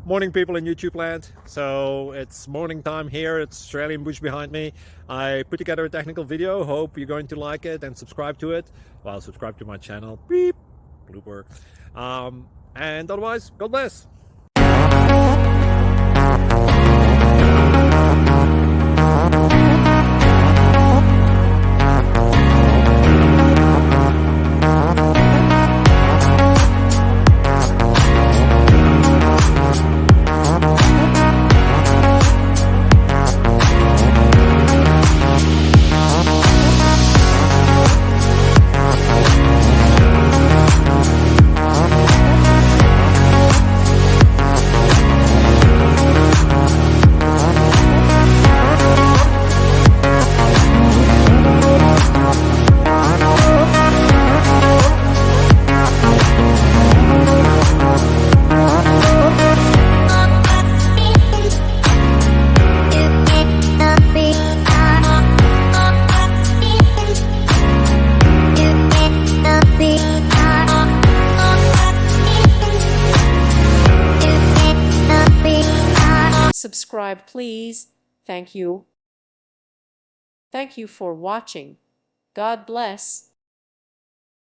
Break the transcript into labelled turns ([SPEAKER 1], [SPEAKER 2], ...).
[SPEAKER 1] Morning, people in YouTube land. So it's morning time here. It's Australian bush behind me. I put together a technical video. Hope you're going to like it and subscribe to it. Well, subscribe to my channel. Beep. Blooper. And otherwise, God bless.
[SPEAKER 2] Subscribe, please. Thank you. Thank you for watching. God bless.